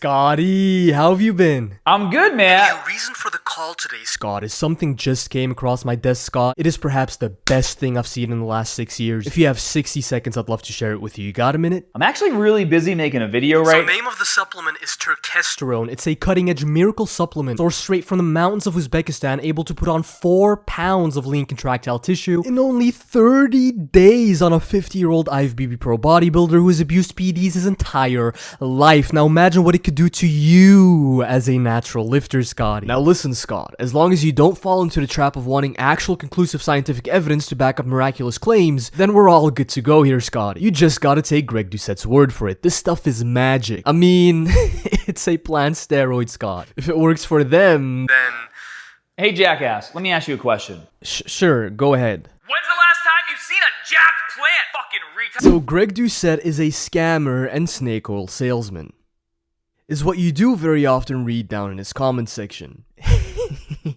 Scotty, how have you been? I'm good, man. The reason for the call today, Scott, is something just came across my desk, Scott. It is perhaps the best thing I've seen in the last 6 years. If you have 60 seconds, I'd love to share it with you. You got a minute? I'm actually really busy making a video So right the name of the supplement is Turkesterone. It's a cutting-edge miracle supplement sourced straight from the mountains of Uzbekistan, able to put on 4 pounds of lean contractile tissue in only 30 days on a 50-year-old IFBB pro bodybuilder who has abused PEDs his entire life. Now imagine what it could do to you as a natural lifter, Scotty. Now listen, Scott, as long as you don't fall into the trap of wanting actual conclusive scientific evidence to back up miraculous claims, then we're all good to go here, Scotty. You just gotta take Greg Doucette's word for it. This stuff is magic. I mean, it's a plant steroid, Scott. If it works for them, then... Hey, jackass, let me ask you a question. Sure, go ahead. When's the last time you've seen a jacked plant? Fucking retard. So Greg Doucette is a scammer and snake oil salesman. Is what you do very often read down in his comment section.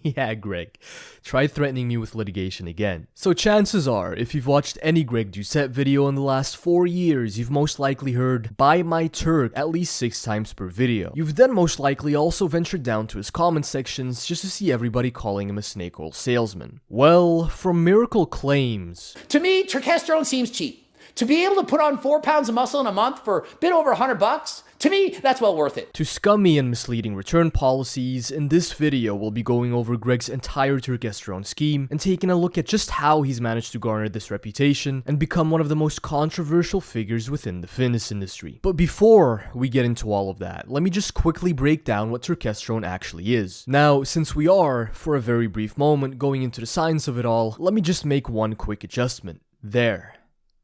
Yeah, Greg. Try threatening me with litigation again. So chances are, if you've watched any Greg Doucette video in the last 4 years, you've most likely heard "Buy my Turk" at least 6 times per video. You've then most likely also ventured down to his comment sections just to see everybody calling him a snake oil salesman. Well, from Miracle Claims... To me, Turkesterone seems cheap. To be able to put on 4 pounds of muscle in a month for a bit over $100, to me, that's well worth it. To scummy and misleading return policies, in this video we'll be going over Greg's entire Turkesterone scheme and taking a look at just how he's managed to garner this reputation and become one of the most controversial figures within the fitness industry. But before we get into all of that, let me just quickly break down what Turkesterone actually is. Now, since we are, for a very brief moment, going into the science of it all, let me just make one quick adjustment. There.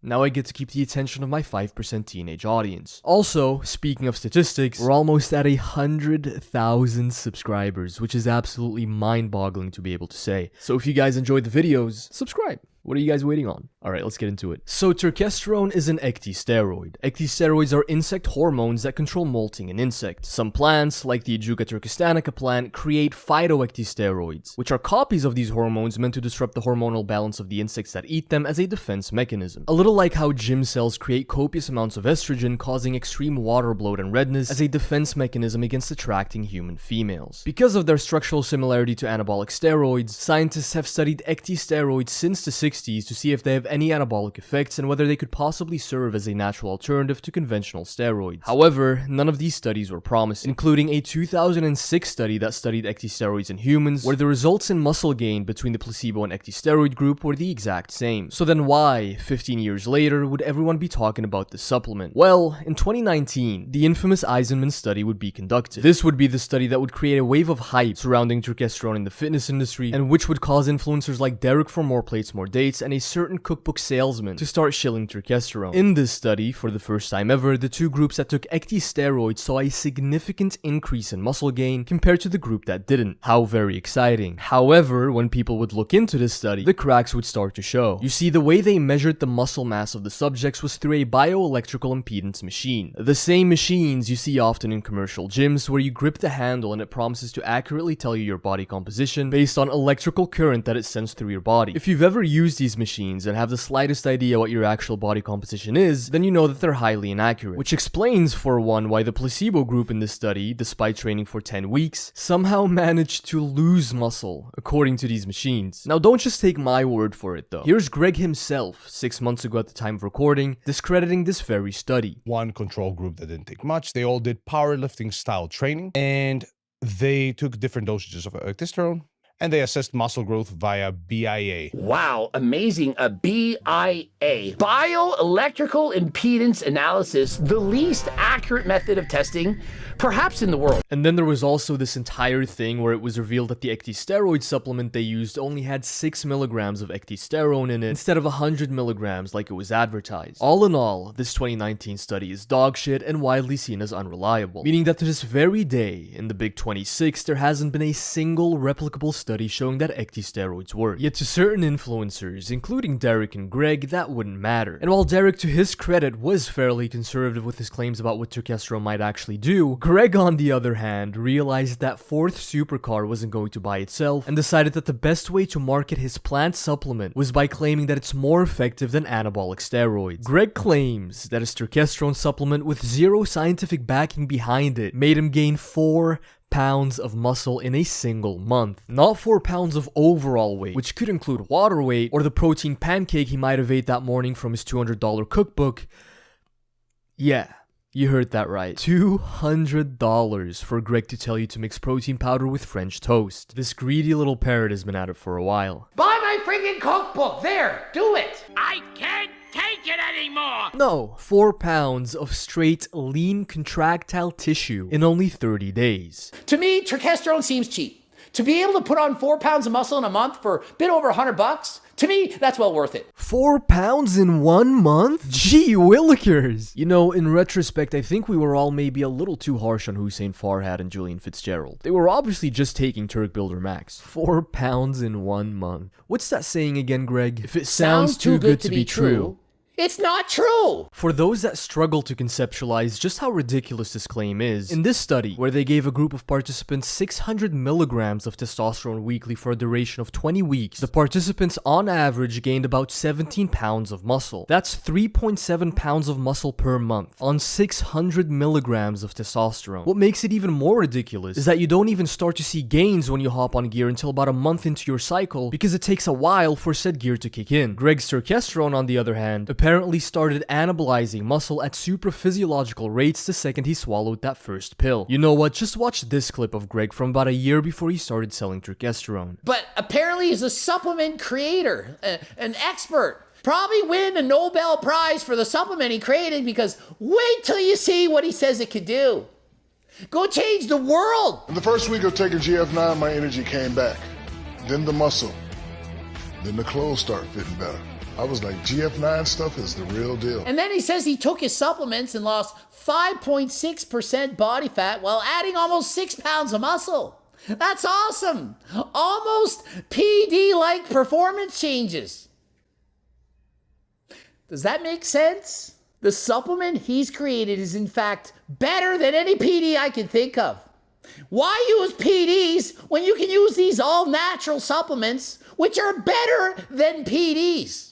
Now I get to keep the attention of my 5% teenage audience. Also, speaking of statistics, we're almost at 100,000 subscribers, which is absolutely mind-boggling to be able to say. So if you guys enjoyed the videos, subscribe. What are you guys waiting on? Alright, let's get into it. So Turkesterone is an ecdysteroid. Ecdysteroids are insect hormones that control molting in insects. Some plants, like the Ajuga turkestanica plant, create phytoecdysteroids, which are copies of these hormones meant to disrupt the hormonal balance of the insects that eat them as a defense mechanism. A little like how gym cells create copious amounts of estrogen, causing extreme water bloat and redness as a defense mechanism against attracting human females. Because of their structural similarity to anabolic steroids, scientists have studied ecdysteroids since the 60s to see if they have any anabolic effects and whether they could possibly serve as a natural alternative to conventional steroids. However, none of these studies were promising, including a 2006 study that studied ecdysteroids in humans, where the results in muscle gain between the placebo and ecdysteroid group were the exact same. So then why, 15 years later, would everyone be talking about this supplement? Well, in 2019, the infamous Eisenman study would be conducted. This would be the study that would create a wave of hype surrounding Turkesterone in the fitness industry, and which would cause influencers like Derek from More Plates, More Dates and a certain cookbook salesman to start shilling Turkesterone. In this study, for the first time ever, the two groups that took ecdysteroids saw a significant increase in muscle gain compared to the group that didn't. How very exciting. However, when people would look into this study, the cracks would start to show. You see, the way they measured the muscle mass of the subjects was through a bioelectrical impedance machine. The same machines you see often in commercial gyms where you grip the handle and it promises to accurately tell you your body composition based on electrical current that it sends through your body. If you've ever used these machines and have the slightest idea what your actual body composition is, then you know that they're highly inaccurate. Which explains, for one, why the placebo group in this study, despite training for 10 weeks, somehow managed to lose muscle, according to these machines. Now don't just take my word for it though. Here's Greg himself, 6 months ago at the time of recording, discrediting this very study. One control group that didn't take much. They all did powerlifting style training and they took different dosages of ecdysterone. And they assessed muscle growth via BIA. Wow, amazing. A BIA. Bioelectrical impedance analysis, the least accurate method of testing, perhaps in the world. And then there was also this entire thing where it was revealed that the ecdysteroid supplement they used only had 6 milligrams of ecdysterone in it instead of 100 milligrams like it was advertised. All in all, this 2019 study is dog shit and widely seen as unreliable, meaning that to this very day, in the Big 26, there hasn't been a single replicable study showing that ectosteroids work. Yet to certain influencers, including Derek and Greg, that wouldn't matter. And while Derek, to his credit, was fairly conservative with his claims about what turkesterone might actually do, Greg, on the other hand, realized that fourth supercar wasn't going to buy itself and decided that the best way to market his plant supplement was by claiming that it's more effective than anabolic steroids. Greg claims that his turkesterone supplement with zero scientific backing behind it made him gain 4 pounds of muscle in a single month. Not 4 pounds of overall weight, which could include water weight or the protein pancake he might have ate that morning from his $200 cookbook. Yeah, you heard that right. $200 for Greg to tell you to mix protein powder with French toast. This greedy little parrot has been at it for a while. Buy my friggin' cookbook! There! Do it! I can't take it anymore! No, 4 pounds of straight lean contractile tissue in only 30 days. To me, turkesterone seems cheap. To be able to put on 4 pounds of muscle in a month for a bit over $100, to me, that's well worth it. 4 pounds in 1 month? Gee willikers! You know, in retrospect, I think we were all maybe a little too harsh on Hussein Farhad and Julian Fitzgerald. They were obviously just taking Turk Builder Max. 4 pounds in 1 month. What's that saying again, Greg? If it sounds too good to be true, it's not true! For those that struggle to conceptualize just how ridiculous this claim is, in this study, where they gave a group of participants 600 milligrams of testosterone weekly for a duration of 20 weeks, the participants on average gained about 17 pounds of muscle. That's 3.7 pounds of muscle per month on 600 milligrams of testosterone. What makes it even more ridiculous is that you don't even start to see gains when you hop on gear until about a month into your cycle, because it takes a while for said gear to kick in. Greg's turkesterone, on the other hand, apparently started anabolizing muscle at supraphysiological rates the second he swallowed that first pill. You know what, just watch this clip of Greg from about a year before he started selling turkesterone. But apparently he's a supplement creator, an expert. Probably win a Nobel Prize for the supplement he created, because wait till you see what he says it could do. Go change the world! In the first week of taking GF9, my energy came back. Then the muscle. Then the clothes start fitting better. I was like, GF9 stuff is the real deal. And then he says he took his supplements and lost 5.6% body fat while adding almost 6 pounds of muscle. That's awesome. Almost PD-like performance changes. Does that make sense? The supplement he's created is in fact better than any PD I can think of. Why use PDs when you can use these all-natural supplements, which are better than PDs?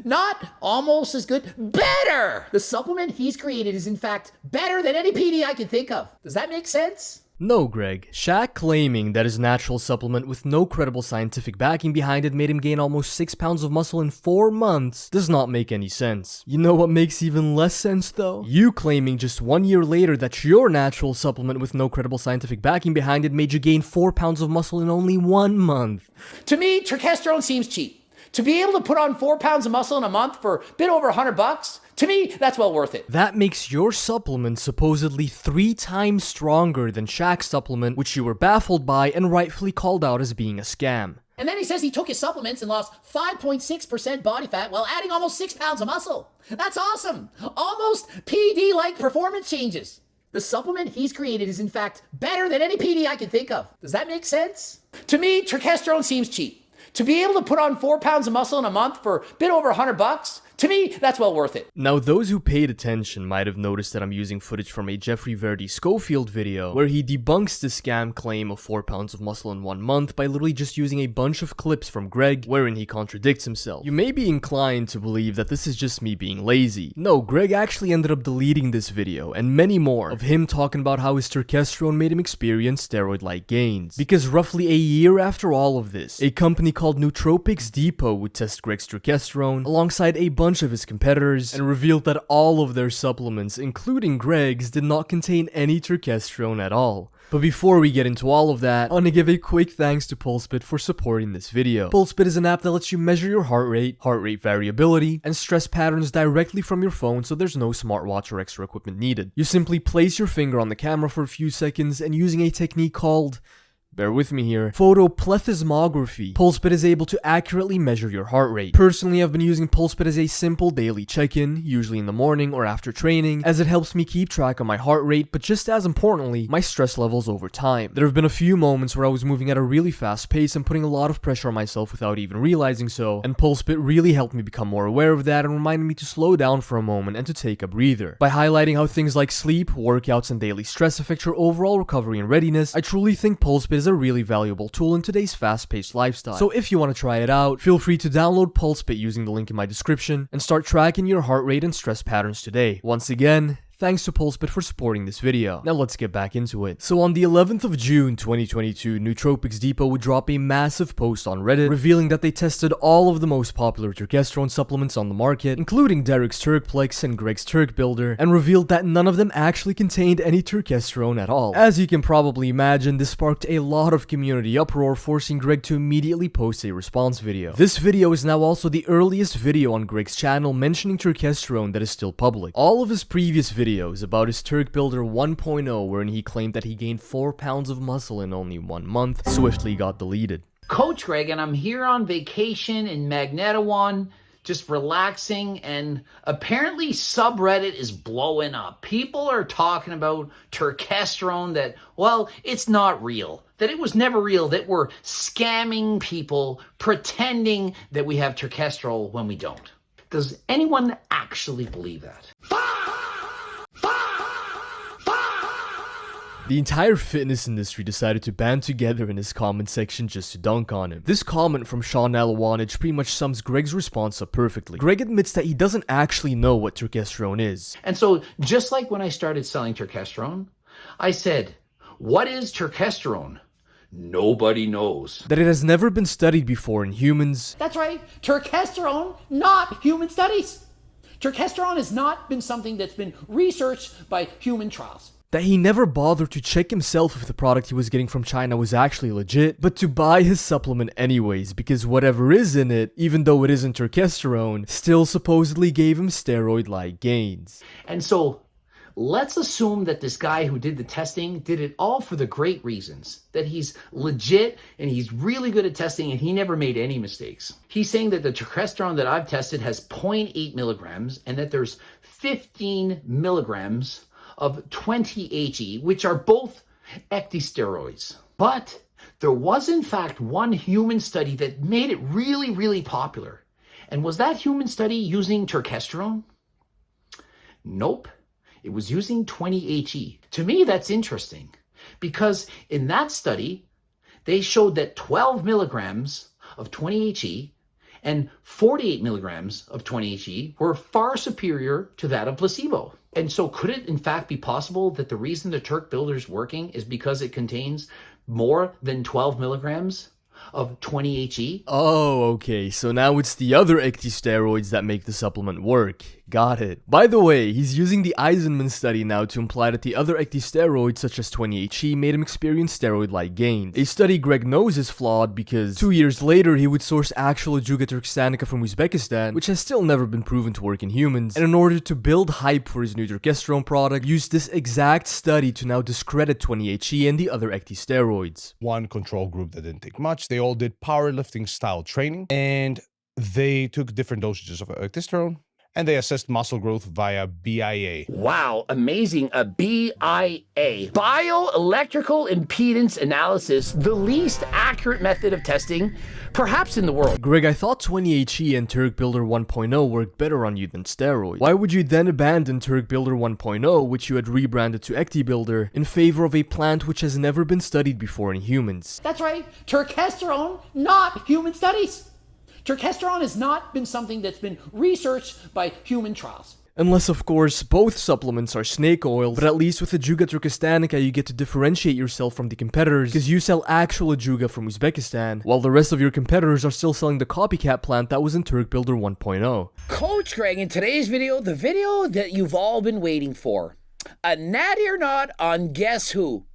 Not almost as good, better! The supplement he's created is in fact better than any PD I can think of. Does that make sense? No, Greg. Shaq claiming that his natural supplement with no credible scientific backing behind it made him gain almost 6 pounds of muscle in 4 months does not make any sense. You know what makes even less sense though? You claiming just 1 year later that your natural supplement with no credible scientific backing behind it made you gain 4 pounds of muscle in only 1 month. To me, turkesterone seems cheap. To be able to put on 4 pounds of muscle in a month for a bit over $100, to me, that's well worth it. That makes your supplement supposedly 3 times stronger than Shaq's supplement, which you were baffled by and rightfully called out as being a scam. And then he says he took his supplements and lost 5.6% body fat while adding almost 6 pounds of muscle. That's awesome. Almost PD-like performance changes. The supplement he's created is in fact better than any PD I can think of. Does that make sense? To me, turkesterone seems cheap. To be able to put on 4 pounds of muscle in a month for a bit over $100, to me, that's well worth it. Now, those who paid attention might have noticed that I'm using footage from a Jeffrey Verdi Schofield video where he debunks the scam claim of 4 pounds of muscle in 1 month by literally just using a bunch of clips from Greg wherein he contradicts himself. You may be inclined to believe that this is just me being lazy. No, Greg actually ended up deleting this video and many more of him talking about how his turkesterone made him experience steroid-like gains. Because roughly a year after all of this, a company called Nootropics Depot would test Greg's turkesterone alongside a bunch of his competitors and revealed that all of their supplements, including Greg's, did not contain any turkesterone at all. But before we get into all of that, I want to give a quick thanks to PulseBit for supporting this video. PulseBit is an app that lets you measure your heart rate variability, and stress patterns directly from your phone, so there's no smartwatch or extra equipment needed. You simply place your finger on the camera for a few seconds and using a technique called bear with me here, photoplethysmography. PulseBit is able to accurately measure your heart rate. Personally, I've been using PulseBit as a simple daily check-in, usually in the morning or after training, as it helps me keep track of my heart rate, but just as importantly, my stress levels over time. There have been a few moments where I was moving at a really fast pace and putting a lot of pressure on myself without even realizing so, and PulseBit really helped me become more aware of that and reminded me to slow down for a moment and to take a breather. By highlighting how things like sleep, workouts, and daily stress affect your overall recovery and readiness, I truly think PulseBit is a really valuable tool in today's fast-paced lifestyle. So if you want to try it out, feel free to download PulseBit using the link in my description and start tracking your heart rate and stress patterns today. Once again, thanks to PulseBit for supporting this video. Now let's get back into it. So on the 11th of June 2022, Nootropics Depot would drop a massive post on Reddit revealing that they tested all of the most popular turkesterone supplements on the market, including Derek's Turkplex and Greg's Turk Builder, and revealed that none of them actually contained any turkesterone at all. As you can probably imagine, this sparked a lot of community uproar, forcing Greg to immediately post a response video. This video is now also the earliest video on Greg's channel mentioning turkesterone that is still public. All of his previous videos about his Turk Builder 1.0, wherein he claimed that he gained 4 pounds of muscle in only 1 month, swiftly got deleted. Coach Greg, and I'm here on vacation in Magnetawan, just relaxing, and apparently subreddit is blowing up. People are talking about turkesterone, that, well, it's not real, that it was never real, that we're scamming people, pretending that we have turkesterone when we don't. Does anyone actually believe that? The entire fitness industry decided to band together in his comment section just to dunk on him. This comment from Sean Alawanage pretty much sums Greg's response up perfectly. Greg admits that he doesn't actually know what turkesterone is. And so, just like when I started selling turkesterone, I said, what is turkesterone? Nobody knows. That it has never been studied before in humans. That's right, turkesterone, not human studies. Turkesterone has not been something that's been researched by human trials. That he never bothered to check himself if the product he was getting from China was actually legit, but to buy his supplement anyways, because whatever is in it, even though it isn't turkesterone, still supposedly gave him steroid-like gains. And so, let's assume that this guy who did the testing did it all for the great reasons, that he's legit and he's really good at testing and he never made any mistakes. He's saying that the turkesterone that I've tested has 0.8 milligrams and that there's 15 milligrams of 20-HE, which are both ecdysteroids. But there was in fact one human study that made it really, really popular. And was that human study using turkesterone? Nope. It was using 20-HE. To me, that's interesting because in that study, they showed that 12 milligrams of 20-HE and 48 milligrams of 20-HE were far superior to that of placebo. And so could it in fact be possible that the reason the Turk Builder is working is because it contains more than 12 milligrams of 20-HE? Oh, okay, so now it's the other ecdysteroids that make the supplement work. Got it. By the way, he's using the Eisenman study now to imply that the other ecdysteroids such as 20-HE made him experience steroid-like gains. A study Greg knows is flawed because 2 years later he would source actual Ajuga turkestanica from Uzbekistan, which has still never been proven to work in humans, and in order to build hype for his new turkesterone product, used this exact study to now discredit 20-HE and the other ecdysteroids. One control group that didn't take much. They all did powerlifting style training and they took different dosages of testosterone and they assessed muscle growth via BIA. Wow, amazing. A BIA. Bioelectrical impedance analysis, the least accurate method of testing, perhaps in the world. Greg, I thought 20-HE and Turk Builder 1.0 worked better on you than steroids. Why would you then abandon Turk Builder 1.0, which you had rebranded to Ecti Builder, in favor of a plant which has never been studied before in humans? That's right, turkesterone, not human studies. Turkesterone has not been something that's been researched by human trials. Unless, of course, both supplements are snake oil, but at least with Ajuga turkestanica you get to differentiate yourself from the competitors because you sell actual Ajuga from Uzbekistan, while the rest of your competitors are still selling the copycat plant that was in Turk Builder 1.0. Coach Greg, in today's video, the video that you've all been waiting for. A natty or not on guess who?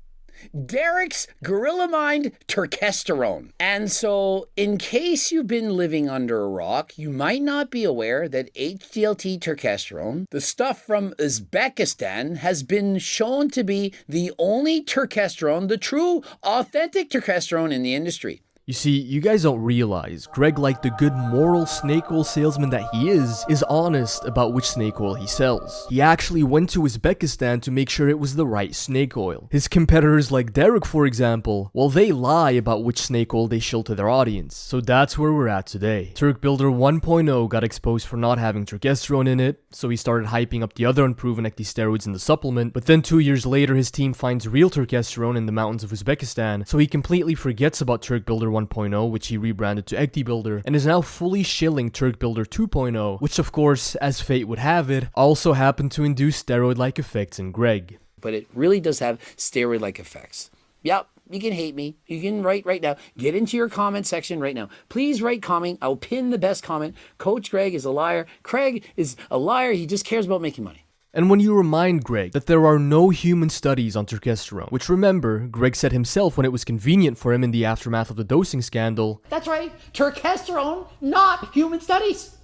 Derek's Gorilla Mind Turkesterone. And so, in case you've been living under a rock, you might not be aware that HDLT turkesterone, the stuff from Uzbekistan, has been shown to be the only turkesterone, the true, authentic turkesterone in the industry. You see, you guys don't realize, Greg, like the good moral snake oil salesman that he is honest about which snake oil he sells. He actually went to Uzbekistan to make sure it was the right snake oil. His competitors like Derek, for example, well, they lie about which snake oil they shill to their audience. So that's where we're at today. Turk Builder 1.0 got exposed for not having turkesterone in it, so he started hyping up the other unproven ecdie steroids in the supplement, but then 2 years later his team finds real turkesterone in the mountains of Uzbekistan, so he completely forgets about Turk Builder 1.0, which he rebranded to Ecdie Builder, and is now fully shilling Turk Builder 2.0, which of course, as fate would have it, also happened to induce steroid-like effects in Greg. But it really does have steroid-like effects. Yep, you can hate me. You can write right now. Get into your comment section right now. Please write comment. I'll pin the best comment. Coach Greg is a liar. Craig is a liar. He just cares about making money. And when you remind Greg that there are no human studies on turkesterone, which remember, Greg said himself when it was convenient for him in the aftermath of the dosing scandal. That's right, turkesterone, not human studies.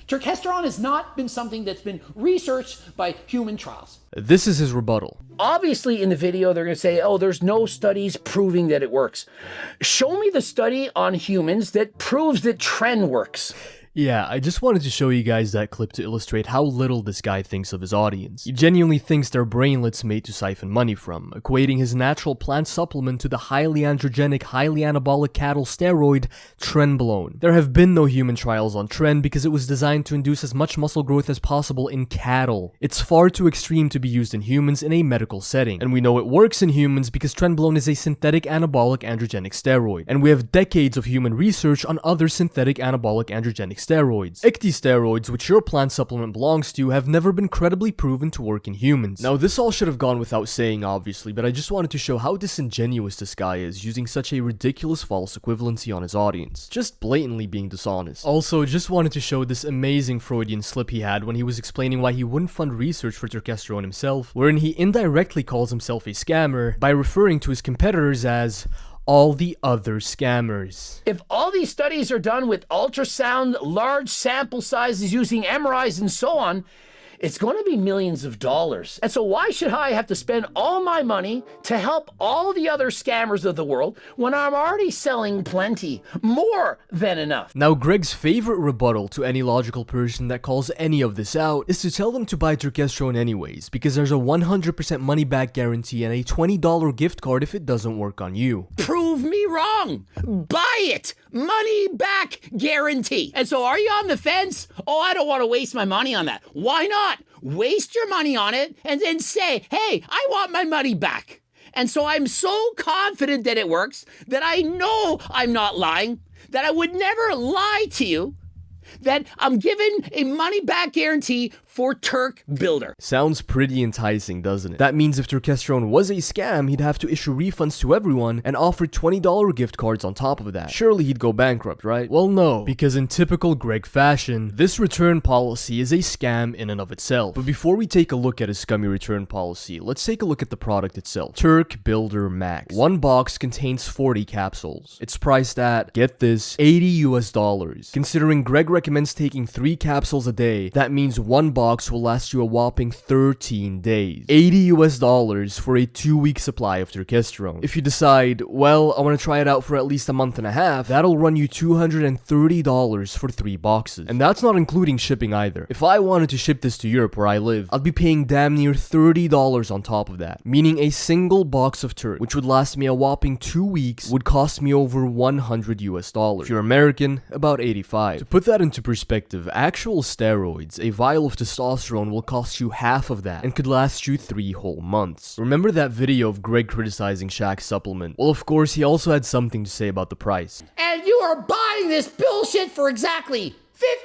Turkesterone has not been something that's been researched by human trials. This is his rebuttal. Obviously in the video they're going to say, oh, there's no studies proving that it works. Show me the study on humans that proves that tren works. Yeah, I just wanted to show you guys that clip to illustrate how little this guy thinks of his audience. He genuinely thinks they're brainlets made to siphon money from, equating his natural plant supplement to the highly androgenic, highly anabolic cattle steroid, Trenbolone. There have been no human trials on Tren because it was designed to induce as much muscle growth as possible in cattle. It's far too extreme to be used in humans in a medical setting, and we know it works in humans because Trenbolone is a synthetic anabolic androgenic steroid, and we have decades of human research on other synthetic anabolic androgenic steroids. Ecdie steroids, which your plant supplement belongs to, have never been credibly proven to work in humans. Now, this all should have gone without saying, obviously, but I just wanted to show how disingenuous this guy is, using such a ridiculous false equivalency on his audience. Just blatantly being dishonest. Also, just wanted to show this amazing Freudian slip he had when he was explaining why he wouldn't fund research for turkesterone himself, wherein he indirectly calls himself a scammer by referring to his competitors as all the other scammers. If all these studies are done with ultrasound, large sample sizes using MRIs and so on, it's going to be millions of dollars. And so why should I have to spend all my money to help all the other scammers of the world when I'm already selling plenty, more than enough? Now, Greg's favorite rebuttal to any logical person that calls any of this out is to tell them to buy turkesterone anyways, because there's a 100% money back guarantee and a $20 gift card if it doesn't work on you. Prove me wrong. Buy it. Money back guarantee. And so are you on the fence? Oh, I don't want to waste my money on that. Why not? Waste your money on it and then say, hey, I want my money back. And so I'm so confident that it works that I know I'm not lying, that I would never lie to you, that I'm given a money back guarantee for Turk Builder. Sounds pretty enticing, doesn't it? That means if turkesterone was a scam, he'd have to issue refunds to everyone and offer $20 gift cards on top of that. Surely he'd go bankrupt, right? Well, no, because in typical Greg fashion, this return policy is a scam in and of itself. But before we take a look at his scummy return policy, let's take a look at the product itself. Turk Builder Max. One box contains 40 capsules. It's priced at, get this, $80 US. Considering Greg recommends taking 3 capsules a day, that means one box will last you a whopping 13 days. $80 US for a 2-week supply of turkesterone. If you decide, well, I want to try it out for at least a month and a half, that'll run you $230 for 3 boxes. And that's not including shipping either. If I wanted to ship this to Europe where I live, I'd be paying damn near $30 on top of that. Meaning a single box of Turk, which would last me a whopping 2 weeks, would cost me over $100 US. If you're American, about 85. To put that into perspective, actual steroids, a vial of testosterone will cost you half of that and could last you 3 whole months. Remember that video of Greg criticizing Shaq's supplement? Well, of course, he also had something to say about the price. And you are buying this bullshit for exactly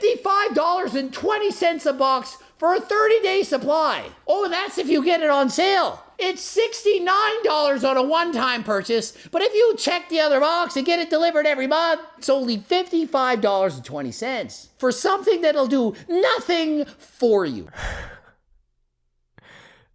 $55.20 a box for a 30-day supply. Oh, and that's if you get it on sale. It's $69 on a one-time purchase, but if you check the other box and get it delivered every month, it's only $55.20 for something that'll do nothing for you.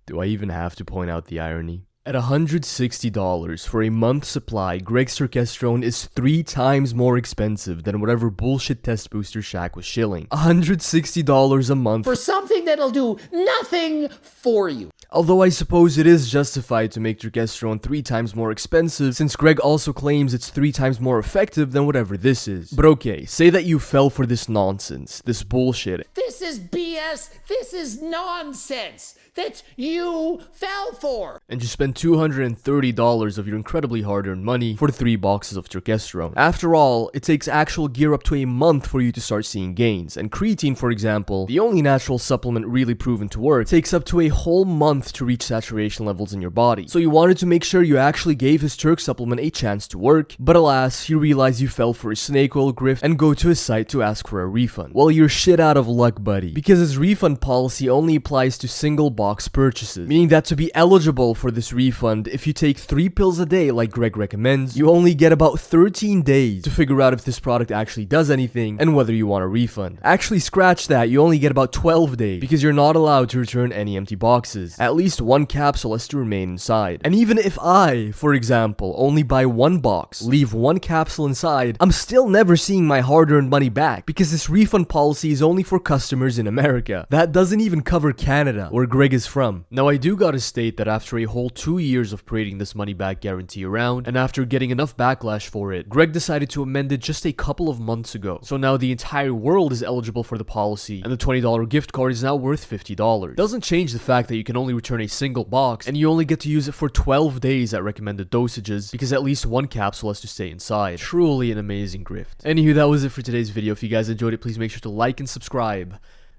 Do I even have to point out the irony? At $160 for a month's supply, Greg's Turkesterone is 3 times more expensive than whatever bullshit test booster Shaq was shilling. $160 a month for something that'll do nothing for you. Although I suppose it is justified to make Turkesterone 3 times more expensive, since Greg also claims it's 3 times more effective than whatever this is. But okay, say that you fell for this nonsense, this bullshit. This is BS, this is nonsense that you fell for. And you spend $230 of your incredibly hard-earned money for 3 boxes of Turkesterone. After all, it takes actual gear up to a month for you to start seeing gains, and creatine, for example, the only natural supplement really proven to work, takes up to a whole month to reach saturation levels in your body. So you wanted to make sure you actually gave his Turk supplement a chance to work, but alas, you realize you fell for a snake oil grift and go to his site to ask for a refund. Well, you're shit out of luck, buddy, because his refund policy only applies to single box purchases, meaning that to be eligible for this refund, if you take 3 pills a day like Greg recommends, you only get about 13 days to figure out if this product actually does anything and whether you want a refund. Actually, scratch that, you only get about 12 days because you're not allowed to return any empty boxes. At least 1 capsule has to remain inside. And even if I, for example, only buy 1 box, leave 1 capsule inside, I'm still never seeing my hard-earned money back because this refund policy is only for customers in America. That doesn't even cover Canada, where Greg is from. Now, I do gotta state that after a whole 2 years of parading this money back guarantee around, and after getting enough backlash for it, Greg decided to amend it just a couple of months ago. So now the entire world is eligible for the policy, and the $20 gift card is now worth $50. Doesn't change the fact that you can only return a single box, and you only get to use it for 12 days at recommended dosages, because at least 1 capsule has to stay inside. Truly an amazing grift. Anywho, that was it for today's video. If you guys enjoyed it, please make sure to like and subscribe,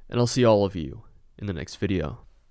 and I'll see all of you in the next video.